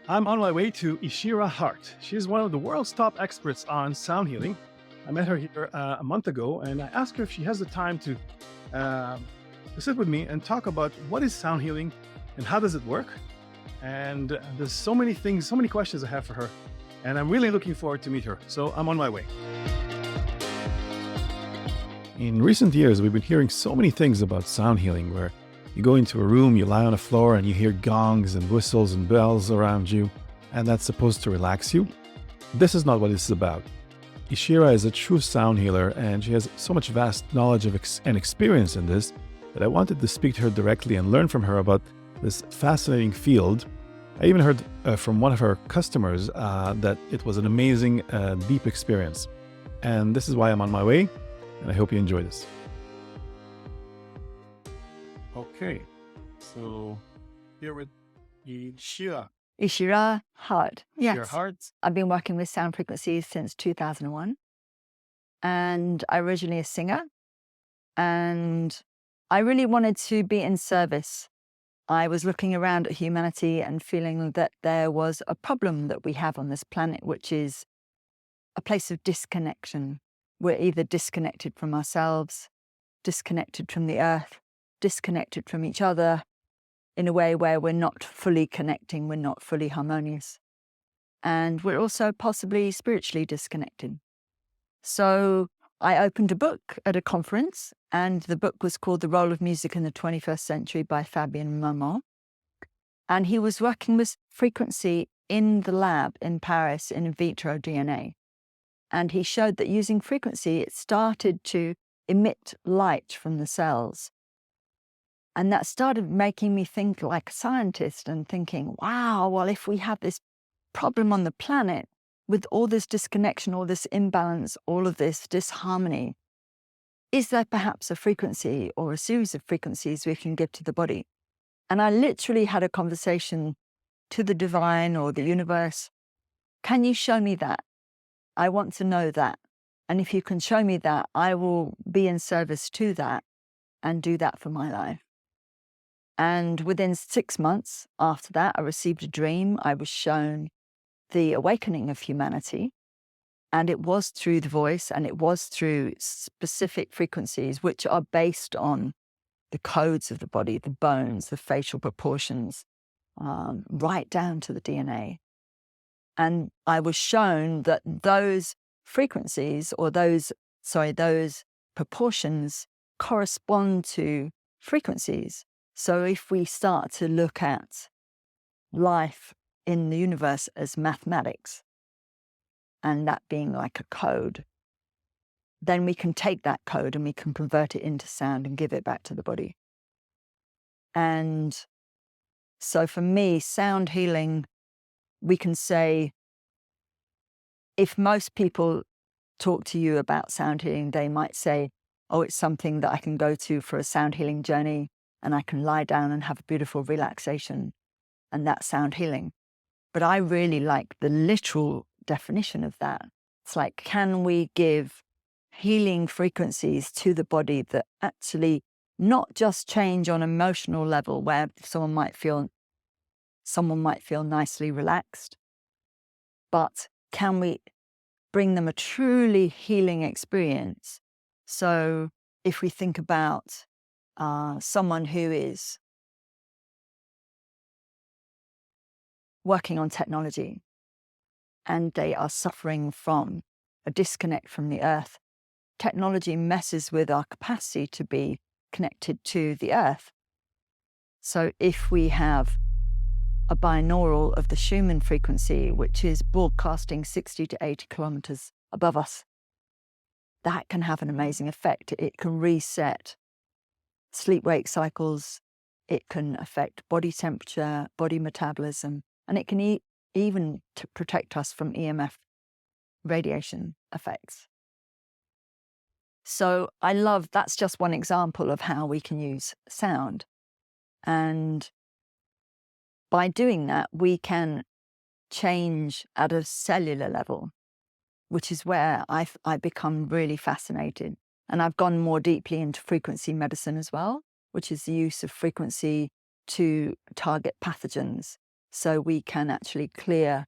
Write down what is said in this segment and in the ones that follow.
I'm on my way to Eeshira Hart. She's one of the world's top experts on sound healing. I met her here a month ago, and I asked her if she has the time to sit with me and talk about what is sound healing and how does it work. And there's so many things, so many questions I have for her, and I'm really looking forward to meet her. So I'm on my way. In recent years, we've been hearing so many things about sound healing, where you go into a room, you lie on the floor, and you hear gongs and whistles and bells around you, and that's supposed to relax you. This is not what this is about. Eeshira is a true sound healer, and she has so much vast knowledge and experience in this that I wanted to speak to her directly and learn from her about this fascinating field. I even heard from one of her customers that it was an amazing, deep experience. And this is why I'm on my way, and I hope you enjoy this. Okay, so here with Eeshira. Eeshira Hart. Yes. Eeshira Hart. I've been working with sound frequencies since 2001. And I originally a singer. And I really wanted to be in service. I was looking around at humanity and feeling that there was a problem that we have on this planet, which is a place of disconnection. We're either disconnected from ourselves, disconnected from the earth, disconnected from each other in a way where we're not fully connecting, we're not fully harmonious. And we're also possibly spiritually disconnected. So I opened a book at a conference, and the book was called The Role of Music in the 21st Century by Fabien Momont. And he was working with frequency in the lab in Paris in vitro DNA. And he showed that using frequency, it started to emit light from the cells. And that started making me think like a scientist and thinking, wow, well, if we have this problem on the planet with all this disconnection, all this imbalance, all of this disharmony, is there perhaps a frequency or a series of frequencies we can give to the body? And I literally had a conversation to the divine or the universe. Can you show me that? I want to know that. And if you can show me that, I will be in service to that and do that for my life. And within 6 months after that, I received a dream. I was shown the awakening of humanity. And it was through the voice, and it was through specific frequencies, which are based on the codes of the body, the bones, the facial proportions, right down to the DNA. And I was shown that those frequencies or those proportions correspond to frequencies. So if we start to look at life in the universe as mathematics, and that being like a code, then we can take that code and we can convert it into sound and give it back to the body. And so for me, sound healing, we can say, if most people talk to you about sound healing, they might say, oh, it's something that I can go to for a sound healing journey, and I can lie down and have a beautiful relaxation, and that's sound healing. But I really like the literal definition of that. It's like, can we give healing frequencies to the body that actually not just change on emotional level, where someone might feel nicely relaxed, but can we bring them a truly healing experience? So if we think about someone who is working on technology and they are suffering from a disconnect from the earth, technology messes with our capacity to be connected to the earth. So if we have a binaural of the Schumann frequency, which is broadcasting 60 to 80 kilometers above us, that can have an amazing effect. It can reset sleep-wake cycles, it can affect body temperature, body metabolism, and it can even to protect us from EMF radiation effects. So that's just one example of how we can use sound. And by doing that, we can change at a cellular level, which is where I become really fascinated. And I've gone more deeply into frequency medicine as well, which is the use of frequency to target pathogens. so we can actually clear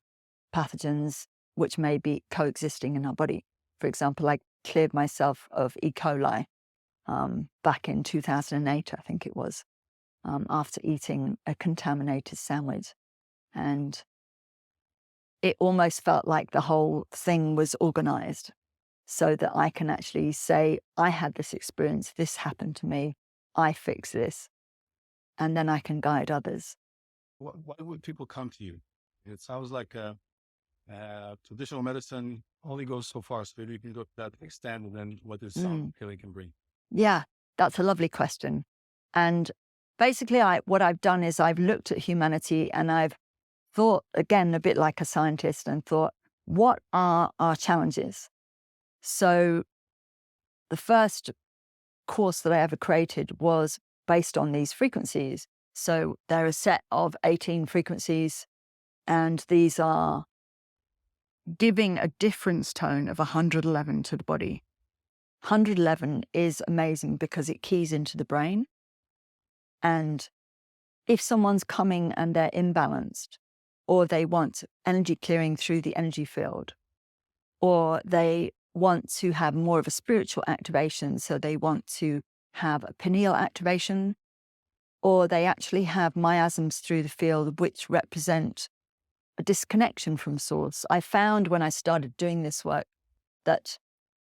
pathogens which may be coexisting in our body. For example, I cleared myself of E. coli back in 2008, I think it was, after eating a contaminated sandwich. And it almost felt like the whole thing was organized so that I can actually say, I had this experience, this happened to me, I fix this, and then I can guide others. Why would people come to you? It sounds like traditional medicine only goes so far. So maybe you can go to that extent, and then what does sound healing can bring? Yeah, that's a lovely question. And basically, what I've done is I've looked at humanity and I've thought, again, a bit like a scientist, and thought, what are our challenges? So the first course that I ever created was based on these frequencies. So there are a set of 18 frequencies, and these are giving a difference tone of 111 to the body. 111 is amazing because it keys into the brain. And if someone's coming and they're imbalanced, or they want energy clearing through the energy field, or they want to have more of a spiritual activation, so they want to have a pineal activation, or they actually have miasms through the field which represent a disconnection from source. I found when I started doing this work that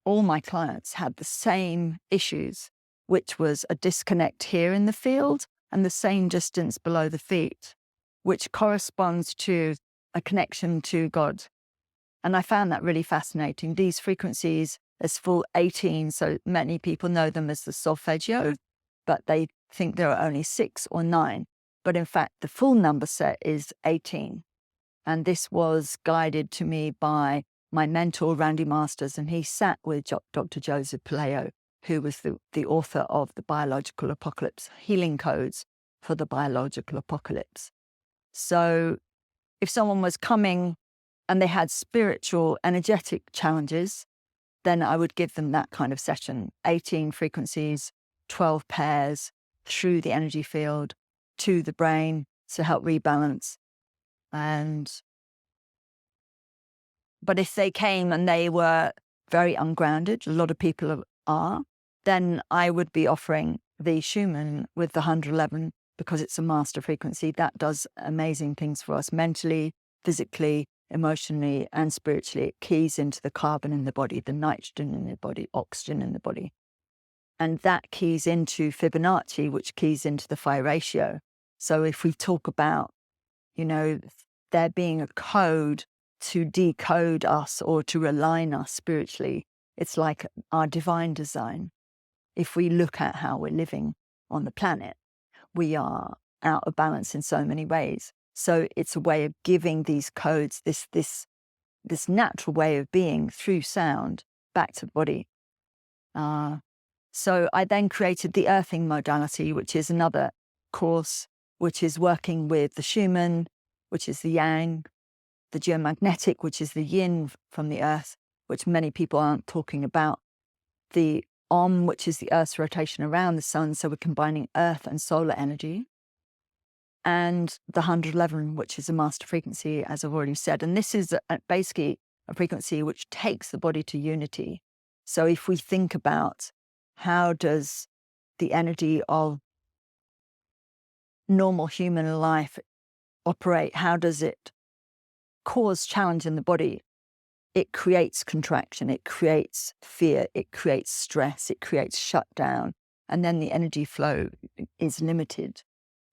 all my clients had the same issues, which was a disconnect here in the field and the same distance below the feet, which corresponds to a connection to God. And I found that really fascinating. These frequencies, there's full 18, so many people know them as the Solfeggio, but they think there are only 6 or 9. But in fact, the full number set is 18. And this was guided to me by my mentor, Randy Masters, and he sat with Dr. Joseph Palayo, who was the author of the Biological Apocalypse, Healing Codes for the Biological Apocalypse. So if someone was coming and they had spiritual, energetic challenges, then I would give them that kind of session, 18 frequencies, 12 pairs through the energy field to the brain to help rebalance. But if they came and they were very ungrounded, a lot of people are, then I would be offering the Schumann with the 111 because it's a master frequency that does amazing things for us mentally, physically, emotionally, and spiritually. It keys into the carbon in the body, the nitrogen in the body, oxygen in the body. And that keys into Fibonacci, which keys into the phi ratio. So if we talk about, there being a code to decode us or to align us spiritually, it's like our divine design. If we look at how we're living on the planet, we are out of balance in so many ways. So it's a way of giving these codes, this natural way of being through sound back to the body. So I then created the earthing modality, which is another course, which is working with the Schumann, which is the yang, the geomagnetic, which is the yin from the earth, which many people aren't talking about, the Om, which is the earth's rotation around the sun, so we're combining earth and solar energy, and the 111, which is a master frequency, as I've already said. And this is basically a frequency which takes the body to unity. So if we think about how does the energy of normal human life operate, how does it cause challenge in the body? It creates contraction, it creates fear, it creates stress, it creates shutdown, and then the energy flow is limited.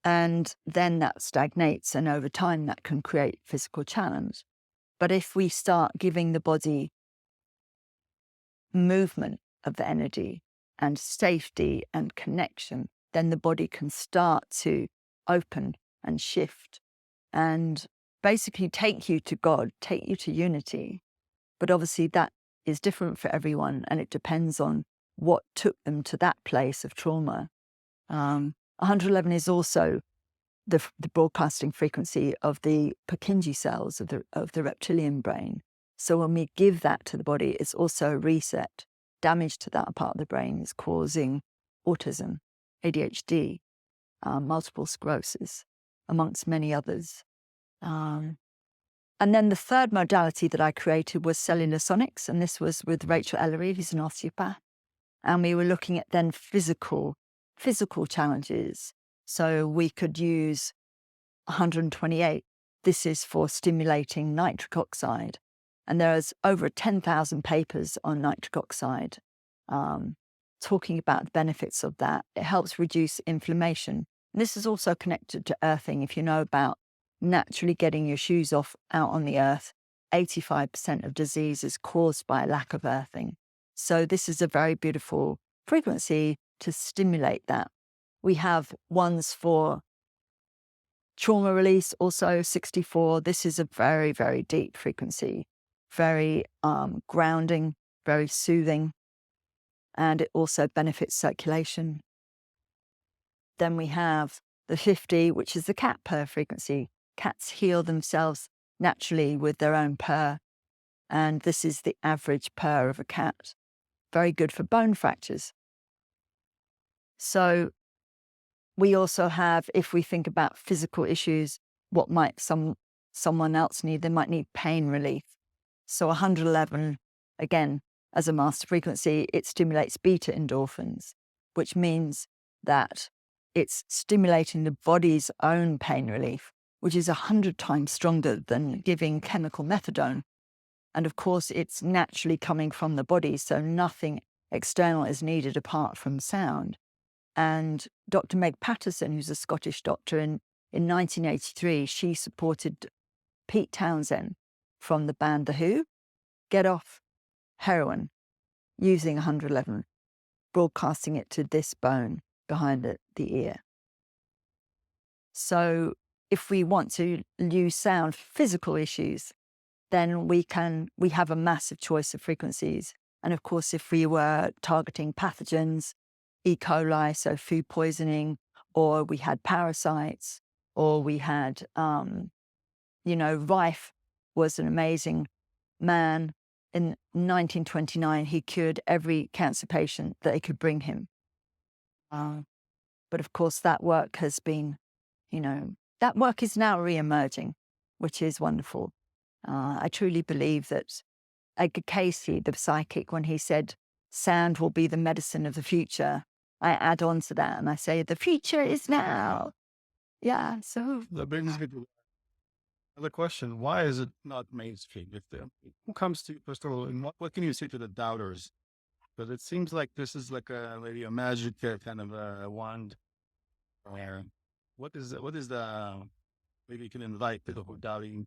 And then that stagnates, and over time that can create physical challenge. But if we start giving the body movement of the energy and safety and connection, then the body can start to open and shift and basically take you to God, take you to unity. But obviously that is different for everyone, and it depends on what took them to that place of trauma. 111 is also the broadcasting frequency of the Purkinje cells of the reptilian brain. So when we give that to the body, it's also a reset. Damage to that part of the brain is causing autism, ADHD, multiple sclerosis, amongst many others. And then the third modality that I created was cellular sonics, and this was with Rachel Ellery, who's an osteopath. And we were looking at then physical challenges. So we could use 128. This is for stimulating nitric oxide. And there's over 10,000 papers on nitric oxide talking about the benefits of that. It helps reduce inflammation. And this is also connected to earthing. If you know about naturally getting your shoes off out on the earth, 85% of disease is caused by a lack of earthing. So this is a very beautiful frequency to stimulate that. We have ones for trauma release, also 64. This is a very, very deep frequency, very grounding, very soothing, and it also benefits circulation. Then we have the 50, which is the cat purr frequency. Cats heal themselves naturally with their own purr, and this is the average purr of a cat. Very good for bone fractures. So we also have, if we think about physical issues, what might someone else need? They might need pain relief. So 111, again, as a master frequency, it stimulates beta endorphins, which means that it's stimulating the body's own pain relief, which is 100 times stronger than giving chemical methadone. And of course, it's naturally coming from the body, so nothing external is needed apart from sound. And Dr. Meg Patterson, who's a Scottish doctor, in 1983, she supported Pete Townsend from the band The Who get off heroin using 111, broadcasting it to this bone behind the ear. So if we want to use sound for physical issues, then we have a massive choice of frequencies. And of course, if we were targeting pathogens, E. coli, so food poisoning, or we had parasites, or we had, Rife was an amazing man. In 1929, he cured every cancer patient that they could bring him. But of course, that work has been, that work is now re-emerging, which is wonderful. I truly believe that Edgar Cayce, the psychic, when he said, sound will be the medicine of the future, I add on to that and I say, the future is now. Yeah, so. That brings me to another question. Why is it not mainstream? Who comes to, first of all, and what can you say to the doubters? Because it seems like this is like maybe a magic kind of a wand. Or what is the, maybe you can invite people who are doubting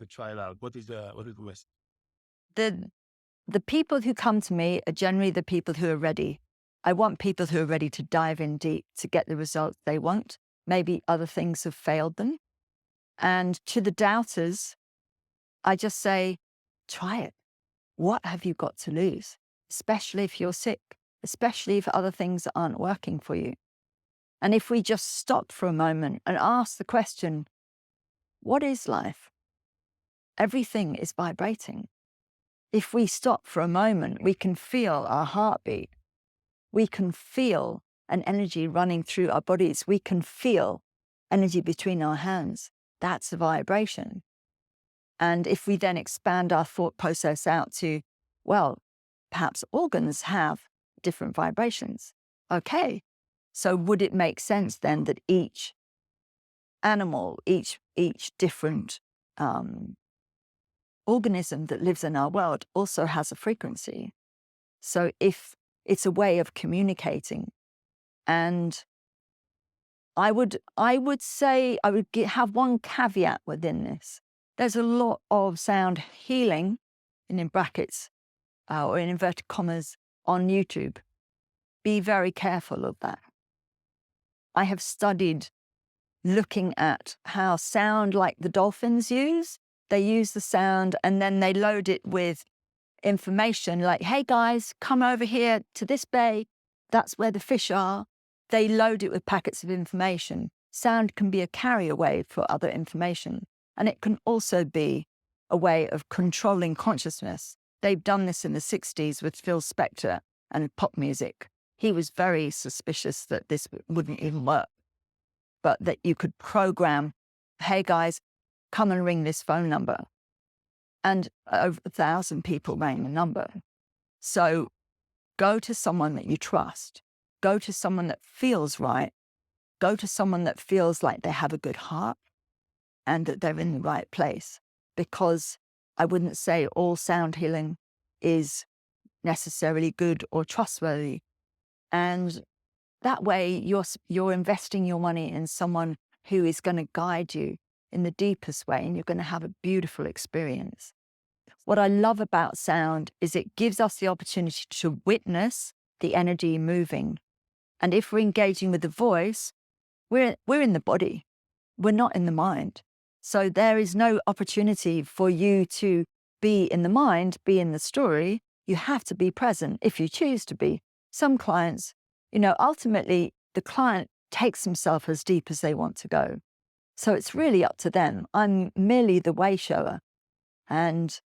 to try it out. What is the list? The people who come to me are generally the people who are ready. I want people who are ready to dive in deep to get the results they want. Maybe other things have failed them. And to the doubters, I just say, try it. What have you got to lose? Especially if you're sick, especially if other things aren't working for you. And if we just stop for a moment and ask the question, what is life? Everything is vibrating. If we stop for a moment, we can feel our heartbeat. We can feel an energy running through our bodies. We can feel energy between our hands. That's a vibration. And if we then expand our thought process out to, well, perhaps organs have different vibrations. Okay, so would it make sense then that each animal, each different organism that lives in our world also has a frequency? So if it's a way of communicating, and I would say, I would have one caveat within this. There's a lot of sound healing, in brackets, or in inverted commas, on YouTube. Be very careful of that. I have studied looking at how sound, like the dolphins use, they use the sound and then they load it with information like, hey guys, come over here to this bay. That's where the fish are. They load it with packets of information. Sound can be a carrier wave for other information. And it can also be a way of controlling consciousness. They've done this in the 60s with Phil Spector and pop music. He was very suspicious that this wouldn't even work, but that you could program, hey guys, come and ring this phone number. And over 1,000 people rang the number. So go to someone that you trust. Go to someone that feels right. Go to someone that feels like they have a good heart and that they're in the right place. Because I wouldn't say all sound healing is necessarily good or trustworthy. And that way you're investing your money in someone who is going to guide you in the deepest way, and you're going to have a beautiful experience. What I love about sound is it gives us the opportunity to witness the energy moving. And if we're engaging with the voice, we're in the body. We're not in the mind. So there is no opportunity for you to be in the mind, be in the story. You have to be present if you choose to be. Some clients, ultimately the client takes himself as deep as they want to go. So it's really up to them. I'm merely the way shower. And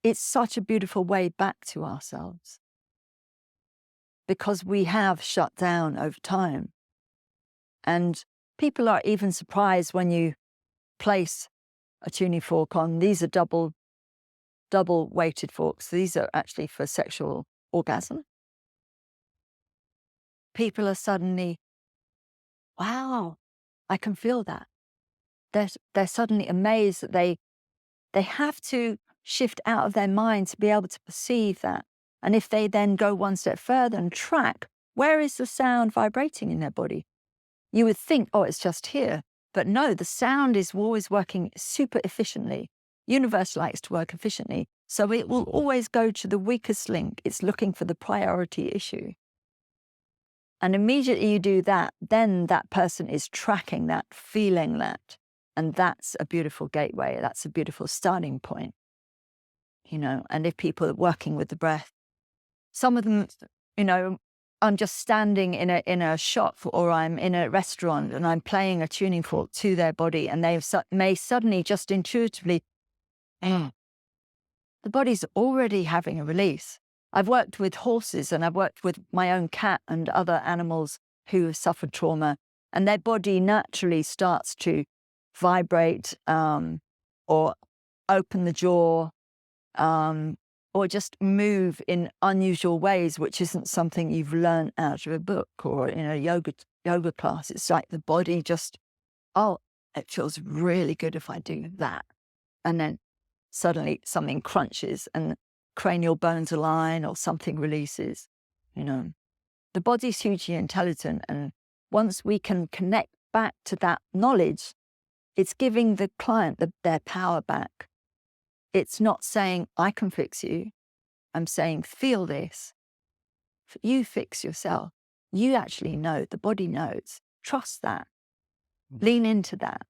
it's such a beautiful way back to ourselves because we have shut down over time. And people are even surprised when you place a tuning fork on. These are double weighted forks. These are actually for sexual orgasm. People are suddenly, wow, I can feel that. They're suddenly amazed that they have to shift out of their mind to be able to perceive that. And if they then go one step further and track, where is the sound vibrating in their body? You would think, oh, it's just here. But no, the sound is always working super efficiently. Universe likes to work efficiently. So it will always go to the weakest link. It's looking for the priority issue. And immediately you do that, then that person is tracking that, feeling that. And that's a beautiful gateway. That's a beautiful starting point. And if people are working with the breath, some of them, I'm just standing in a shop or I'm in a restaurant and I'm playing a tuning fork to their body, and they may suddenly just intuitively, the body's already having a release. I've worked with horses and I've worked with my own cat and other animals who have suffered trauma, and their body naturally starts to vibrate or open the jaw or just move in unusual ways, which isn't something you've learned out of a book or in a yoga class. It's like the body just, it feels really good if I do that. And then suddenly something crunches and cranial bones align or something releases. The body's hugely intelligent. And once we can connect back to that knowledge, it's giving the client their power back. It's not saying, I can fix you. I'm saying, feel this. You fix yourself. You actually know. The body knows. Trust that. Lean into that.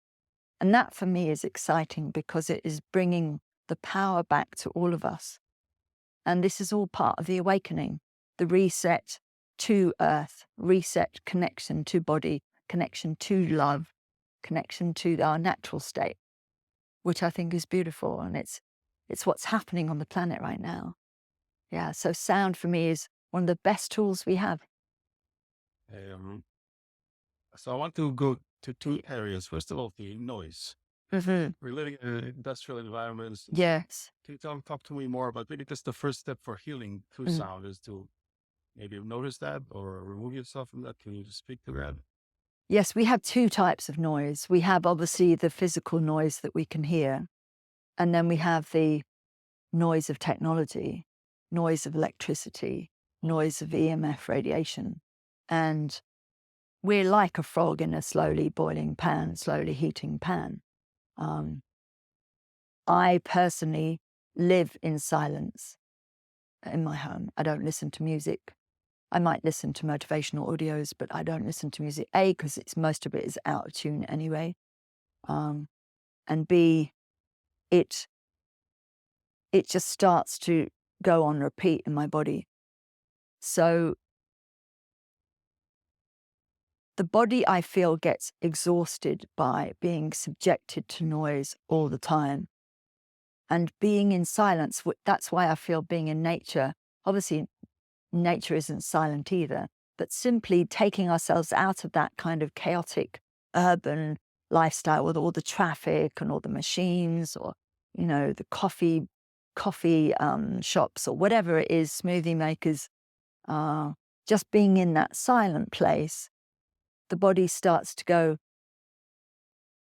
And that for me is exciting because it is bringing the power back to all of us. And this is all part of the awakening, the reset to earth, reset connection to body, connection to love, connection to our natural state, which I think is beautiful. And it's what's happening on the planet right now. Yeah, so sound for me is one of the best tools we have. So I want to go to two areas. First of all, the noise. Mm-hmm. We're living in industrial environments. Yes. Can you talk to me more about maybe that's the first step for healing through sound is to maybe notice that or remove yourself from that? Can you just speak to that? Yes, we have two types of noise. We have obviously the physical noise that we can hear, and then we have the noise of technology, noise of electricity, noise of EMF radiation. And we're like a frog in a slowly boiling pan, slowly heating pan. I personally live in silence in my home. I don't listen to music. I might listen to motivational audios, but I don't listen to music. A, because most of it is out of tune anyway. And B, it just starts to go on repeat in my body. So the body, I feel, gets exhausted by being subjected to noise all the time. And being in silence, that's why I feel being in nature, obviously nature isn't silent either, but simply taking ourselves out of that kind of chaotic, urban lifestyle with all the traffic and all the machines, or, the coffee shops or whatever it is, smoothie makers, just being in that silent place, the body starts to go,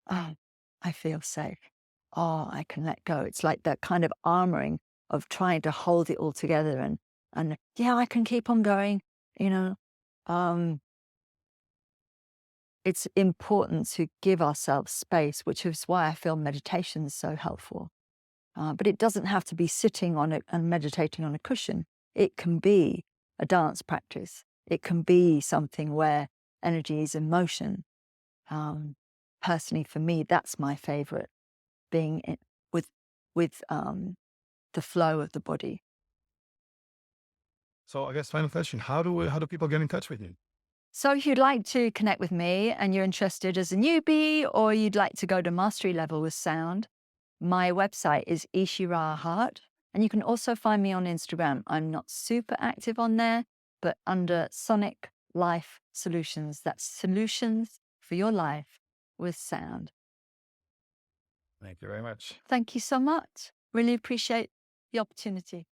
oh, I feel safe. Oh, I can let go. It's like that kind of armoring of trying to hold it all together and yeah, I can keep on going, you know. It's important to give ourselves space, which is why I feel meditation is so helpful. But it doesn't have to be sitting on it and meditating on a cushion. It can be a dance practice. It can be something where energy is in motion. Personally, for me, that's my favorite, being with the flow of the body. So I guess final question: how do people get in touch with you? So if you'd like to connect with me and you're interested as a newbie, or you'd like to go to mastery level with sound, my website is Eeshira Hart, and you can also find me on Instagram. I'm not super active on there, but under Sonic Life Solutions. That's solutions for your life with sound. Thank you very much. Thank you so much. Really appreciate the opportunity.